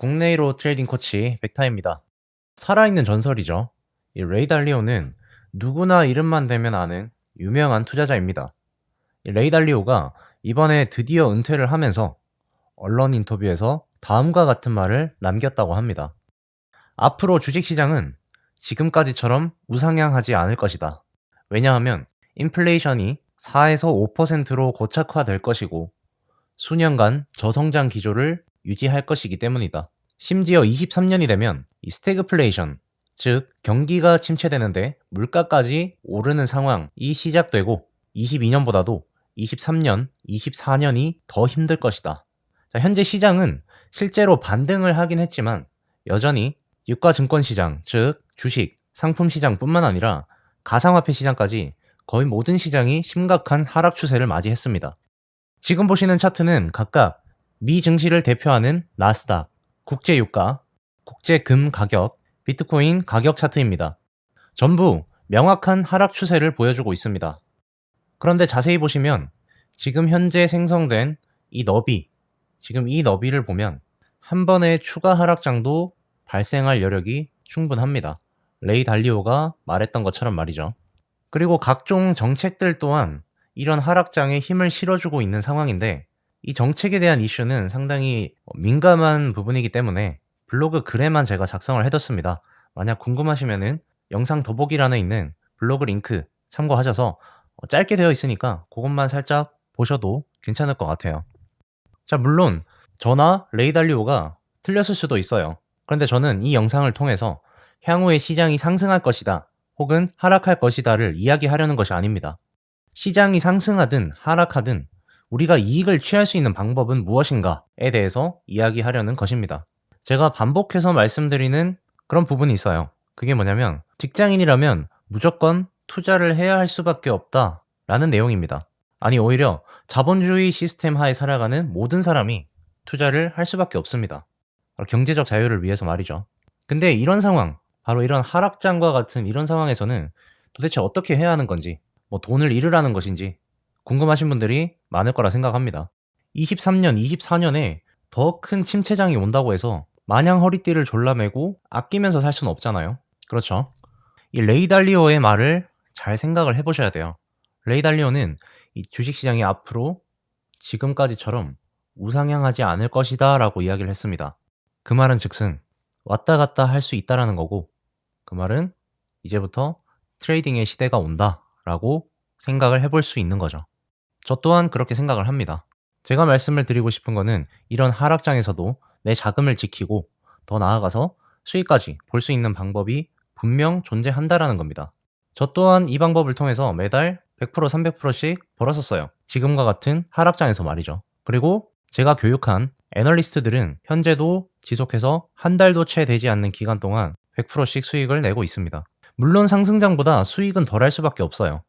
국내로 트레이딩 코치 백타입니다. 살아있는 전설이죠. 이 레이 달리오는 누구나 이름만 대면 아는 유명한 투자자입니다. 이 레이 달리오가 이번에 드디어 은퇴를 하면서 언론 인터뷰에서 다음과 같은 말을 남겼다고 합니다. 앞으로 주식시장은 지금까지처럼 우상향하지 않을 것이다. 왜냐하면 인플레이션이 4에서 5%로 고착화될 것이고 수년간 저성장 기조를 유지할 것이기 때문이다. 심지어 23년이 되면 이 스태그플레이션, 즉 경기가 침체되는데 물가까지 오르는 상황이 시작되고 22년보다도 23년, 24년이 더 힘들 것이다. 자, 현재 시장은 실제로 반등을 하긴 했지만 여전히 유가 증권 시장, 즉 주식, 상품 시장뿐만 아니라 가상화폐 시장까지 거의 모든 시장이 심각한 하락 추세를 맞이했습니다. 지금 보시는 차트는 각각 미 증시를 대표하는 나스닥, 국제유가, 국제금 가격, 비트코인 가격 차트입니다. 전부 명확한 하락 추세를 보여주고 있습니다. 그런데 자세히 보시면 지금 현재 생성된 이 너비, 지금 이 너비를 보면 한 번의 추가 하락장도 발생할 여력이 충분합니다. 레이 달리오가 말했던 것처럼 말이죠. 그리고 각종 정책들 또한 이런 하락장에 힘을 실어주고 있는 상황인데 이 정책에 대한 이슈는 상당히 민감한 부분이기 때문에 블로그 글에만 제가 작성을 해뒀습니다. 만약 궁금하시면은 영상 더보기란에 있는 블로그 링크 참고하셔서 짧게 되어 있으니까 그것만 살짝 보셔도 괜찮을 것 같아요. 자, 물론 저나 레이 달리오가 틀렸을 수도 있어요. 그런데 저는 이 영상을 통해서 향후에 시장이 상승할 것이다 혹은 하락할 것이다를 이야기하려는 것이 아닙니다. 시장이 상승하든 하락하든 우리가 이익을 취할 수 있는 방법은 무엇인가에 대해서 이야기하려는 것입니다. 제가 반복해서 말씀드리는 그런 부분이 있어요. 그게 뭐냐면 직장인이라면 무조건 투자를 해야 할 수밖에 없다라는 내용입니다. 아니, 오히려 자본주의 시스템 하에 살아가는 모든 사람이 투자를 할 수밖에 없습니다. 바로 경제적 자유를 위해서 말이죠. 근데 이런 상황, 바로 이런 하락장과 같은 이런 상황에서는 도대체 어떻게 해야 하는 건지, 뭐 돈을 잃으라는 것인지 궁금하신 분들이 많을 거라 생각합니다. 23년, 24년에 더 큰 침체장이 온다고 해서 마냥 허리띠를 졸라매고 아끼면서 살 수는 없잖아요. 그렇죠? 이 레이 달리오의 말을 잘 생각을 해보셔야 돼요. 레이 달리오는 이 주식시장이 앞으로 지금까지처럼 우상향하지 않을 것이다 라고 이야기를 했습니다. 그 말은 즉슨 왔다 갔다 할 수 있다라는 거고, 그 말은 이제부터 트레이딩의 시대가 온다 라고 생각을 해볼 수 있는 거죠. 저 또한 그렇게 생각을 합니다. 제가 말씀을 드리고 싶은 거는 이런 하락장에서도 내 자금을 지키고 더 나아가서 수익까지 볼 수 있는 방법이 분명 존재한다라는 겁니다. 저 또한 이 방법을 통해서 매달 100%, 300%씩 벌었었어요. 지금과 같은 하락장에서 말이죠. 그리고 제가 교육한 애널리스트들은 현재도 지속해서 한 달도 채 되지 않는 기간 동안 100%씩 수익을 내고 있습니다. 물론 상승장보다 수익은 덜 할 수밖에 없어요.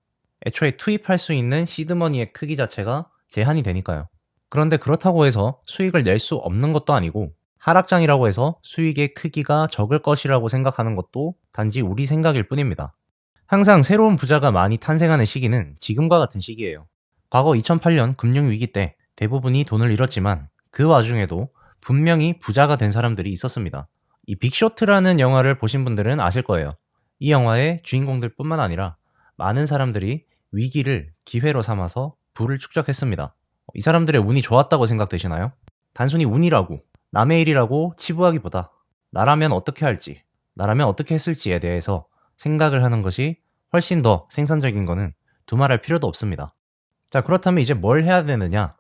애초에 투입할 수 있는 시드머니의 크기 자체가 제한이 되니까요. 그런데 그렇다고 해서 수익을 낼 수 없는 것도 아니고 하락장이라고 해서 수익의 크기가 적을 것이라고 생각하는 것도 단지 우리 생각일 뿐입니다. 항상 새로운 부자가 많이 탄생하는 시기는 지금과 같은 시기예요. 과거 2008년 금융위기 때 대부분이 돈을 잃었지만 그 와중에도 분명히 부자가 된 사람들이 있었습니다. 이 빅쇼트라는 영화를 보신 분들은 아실 거예요. 이 영화의 주인공들 뿐만 아니라 많은 사람들이 위기를 기회로 삼아서 부를 축적했습니다. 이 사람들의 운이 좋았다고 생각되시나요? 단순히 운이라고, 남의 일이라고 치부하기보다 나라면 어떻게 할지, 나라면 어떻게 했을지에 대해서 생각을 하는 것이 훨씬 더 생산적인 거는 두말할 필요도 없습니다. 자, 그렇다면 이제 뭘 해야 되느냐?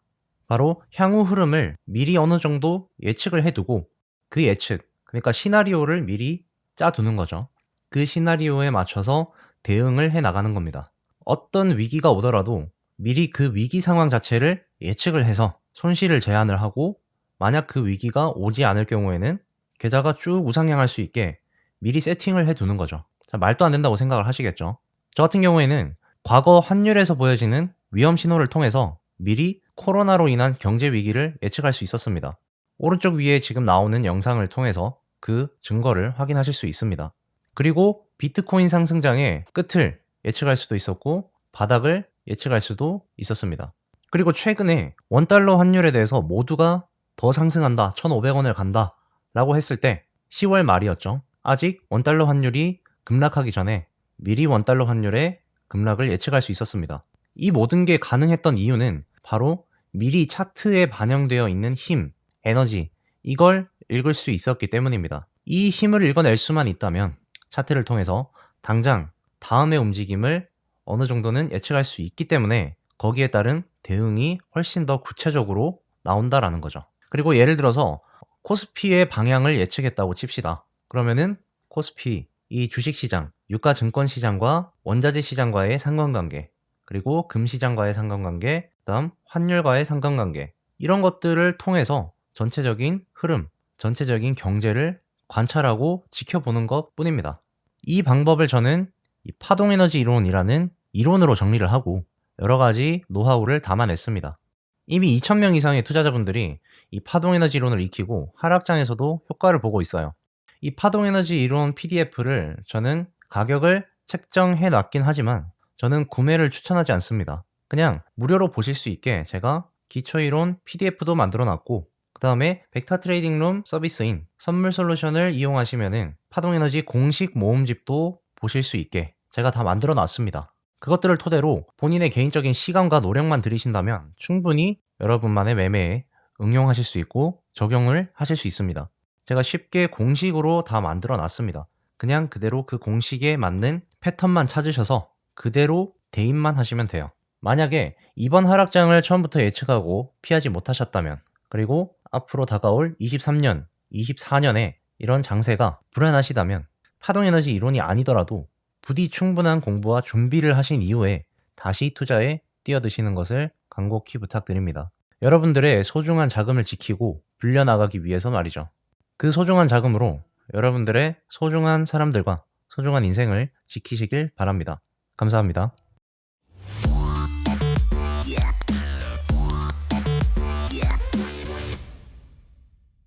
바로 향후 흐름을 미리 어느 정도 예측을 해두고 그 예측, 그러니까 시나리오를 미리 짜두는 거죠. 그 시나리오에 맞춰서 대응을 해 나가는 겁니다. 어떤 위기가 오더라도 미리 그 위기 상황 자체를 예측을 해서 손실을 제한을 하고 만약 그 위기가 오지 않을 경우에는 계좌가 쭉 우상향할 수 있게 미리 세팅을 해 두는 거죠. 자, 말도 안 된다고 생각을 하시겠죠. 저 같은 경우에는 과거 환율에서 보여지는 위험 신호를 통해서 미리 코로나로 인한 경제 위기를 예측할 수 있었습니다. 오른쪽 위에 지금 나오는 영상을 통해서 그 증거를 확인하실 수 있습니다. 그리고 비트코인 상승장의 끝을 예측할 수도 있었고 바닥을 예측할 수도 있었습니다. 그리고 최근에 원달러 환율에 대해서 모두가 더 상승한다, 1,500원을 간다 라고 했을 때 10월 말이었죠. 아직 원달러 환율이 급락하기 전에 미리 원달러 환율의 급락을 예측할 수 있었습니다. 이 모든 게 가능했던 이유는 바로 미리 차트에 반영되어 있는 힘, 에너지, 이걸 읽을 수 있었기 때문입니다. 이 힘을 읽어낼 수만 있다면 차트를 통해서 당장 다음의 움직임을 어느 정도는 예측할 수 있기 때문에 거기에 따른 대응이 훨씬 더 구체적으로 나온다라는 거죠. 그리고 예를 들어서 코스피의 방향을 예측했다고 칩시다. 그러면은 코스피, 이 주식시장, 유가증권시장과 원자재 시장과의 상관관계, 그리고 금시장과의 상관관계, 그다음 환율과의 상관관계, 이런 것들을 통해서 전체적인 흐름, 전체적인 경제를 관찰하고 지켜보는 것 뿐입니다. 이 방법을 저는 이 파동에너지 이론이라는 이론으로 정리를 하고 여러 가지 노하우를 담아냈습니다. 이미 2,000명 이상의 투자자분들이 이 파동에너지 이론을 익히고 하락장에서도 효과를 보고 있어요. 이 파동에너지 이론 PDF를 저는 가격을 책정해 놨긴 하지만 저는 구매를 추천하지 않습니다. 그냥 무료로 보실 수 있게 제가 기초이론 PDF도 만들어 놨고 그 다음에 벡터 트레이딩룸 서비스인 선물솔루션을 이용하시면은 파동에너지 공식 모음집도 보실 수 있게 제가 다 만들어 놨습니다. 그것들을 토대로 본인의 개인적인 시간과 노력만 들이신다면 충분히 여러분만의 매매에 응용하실 수 있고 적용을 하실 수 있습니다. 제가 쉽게 공식으로 다 만들어 놨습니다. 그냥 그대로 그 공식에 맞는 패턴만 찾으셔서 그대로 대입만 하시면 돼요. 만약에 이번 하락장을 처음부터 예측하고 피하지 못하셨다면, 그리고 앞으로 다가올 23년, 24년에 이런 장세가 불안하시다면 파동에너지 이론이 아니더라도 부디 충분한 공부와 준비를 하신 이후에 다시 투자에 뛰어드시는 것을 간곡히 부탁드립니다. 여러분들의 소중한 자금을 지키고 불려나가기 위해서 말이죠. 그 소중한 자금으로 여러분들의 소중한 사람들과 소중한 인생을 지키시길 바랍니다. 감사합니다.